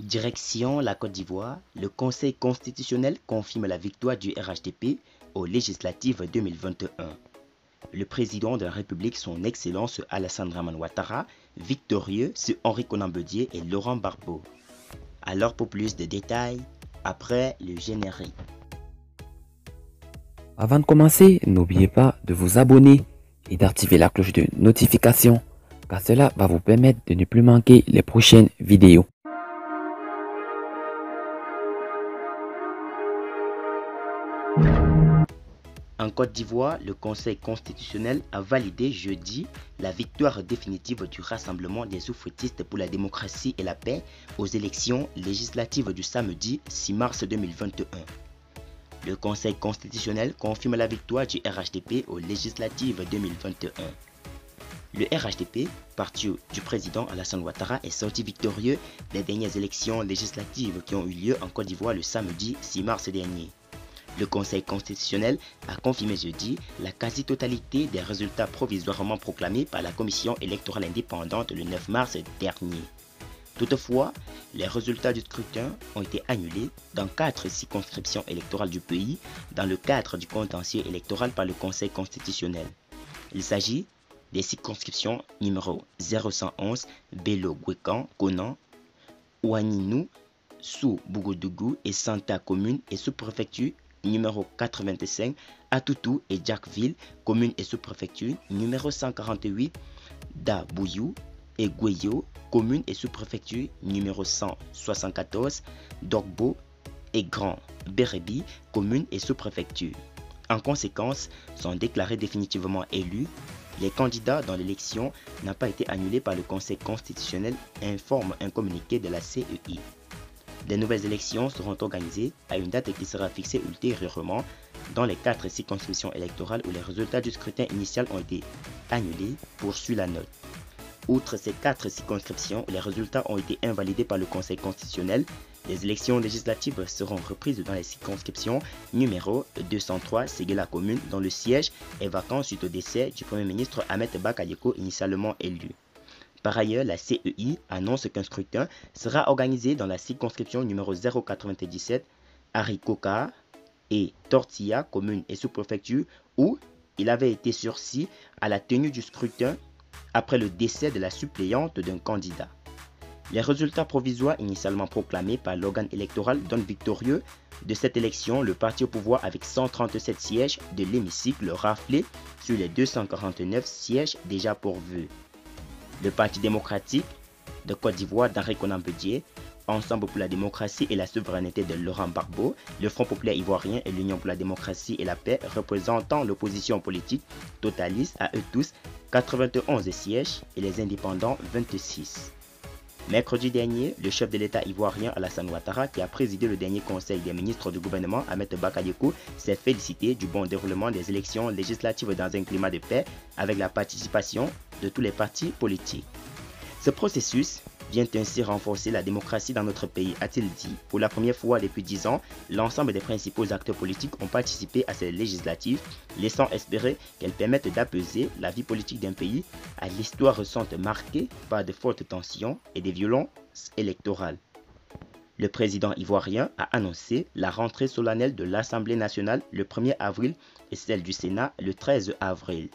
Direction la Côte d'Ivoire, le Conseil constitutionnel confirme la victoire du RHDP aux législatives 2021. Le président de la République, son Excellence Alassane Dramane Ouattara, victorieux sur Henri Konan Bédié et Laurent Gbagbo. Alors pour plus de détails, après le générique. Avant de commencer, n'oubliez pas de vous abonner et d'activer la cloche de notification, car cela va vous permettre de ne plus manquer les prochaines vidéos. En Côte d'Ivoire, le Conseil constitutionnel a validé jeudi la victoire définitive du Rassemblement des souffletistes pour la démocratie et la paix aux élections législatives du samedi 6 mars 2021. Le Conseil constitutionnel confirme la victoire du RHDP aux législatives 2021. Le RHDP, parti du président Alassane Ouattara, est sorti victorieux des dernières élections législatives qui ont eu lieu en Côte d'Ivoire le samedi 6 mars dernier. Le Conseil constitutionnel a confirmé jeudi la quasi-totalité des résultats provisoirement proclamés par la Commission électorale indépendante le 9 mars dernier. Toutefois, les résultats du scrutin ont été annulés dans 4 circonscriptions électorales du pays dans le cadre du contentieux électoral par le Conseil constitutionnel. Il s'agit des circonscriptions numéro 0111 Bello-Gouékan, Konan, Ouaninou, Sou Bougodougou et Santa commune et sous-préfecture numéro 85 Atoutou et Djakville, commune et sous-préfecture numéro 148 Dabouyou et Goueyo, commune et sous-préfecture numéro 174 Dogbo et Grand Bérébi, commune et sous-préfecture. En conséquence, sont déclarés définitivement élus. Les candidats dans l'élection n'ont pas été annulés par le Conseil constitutionnel, informe un communiqué de la CEI. Des nouvelles élections seront organisées à une date qui sera fixée ultérieurement dans les 4 circonscriptions électorales où les résultats du scrutin initial ont été annulés, poursuit la note. Outre ces 4 circonscriptions où les résultats ont été invalidés par le Conseil constitutionnel, les élections législatives seront reprises dans les circonscriptions numéro 203 Séguéla commune dont le siège est vacant suite au décès du Premier ministre Ahmed Bakayoko initialement élu. Par ailleurs, la CEI annonce qu'un scrutin sera organisé dans la circonscription numéro 097 Harikoka et Tortilla, commune et sous-préfecture, où il avait été sursis à la tenue du scrutin après le décès de la suppléante d'un candidat. Les résultats provisoires initialement proclamés par l'organe électoral donnent victorieux de cette élection le parti au pouvoir avec 137 sièges de l'hémicycle raflé sur les 249 sièges déjà pourvus. Le Parti démocratique de Côte d'Ivoire d'Henri Konan Bédié, Ensemble pour la démocratie et la souveraineté de Laurent Gbagbo, le Front populaire ivoirien et l'Union pour la démocratie et la paix représentant l'opposition politique totalisent à eux tous 91 sièges et les indépendants 26. Mercredi dernier, le chef de l'État ivoirien Alassane Ouattara, qui a présidé le dernier conseil des ministres du gouvernement Ahmed Bakayoko, s'est félicité du bon déroulement des élections législatives dans un climat de paix avec la participation de tous les partis politiques. Ce processus vient ainsi renforcer la démocratie dans notre pays, a-t-il dit. Pour la première fois depuis 10 ans, l'ensemble des principaux acteurs politiques ont participé à ces législatives, laissant espérer qu'elles permettent d'apaiser la vie politique d'un pays à l'histoire récente marquée par de fortes tensions et des violences électorales. Le président ivoirien a annoncé la rentrée solennelle de l'Assemblée nationale le 1er avril et celle du Sénat le 13 avril.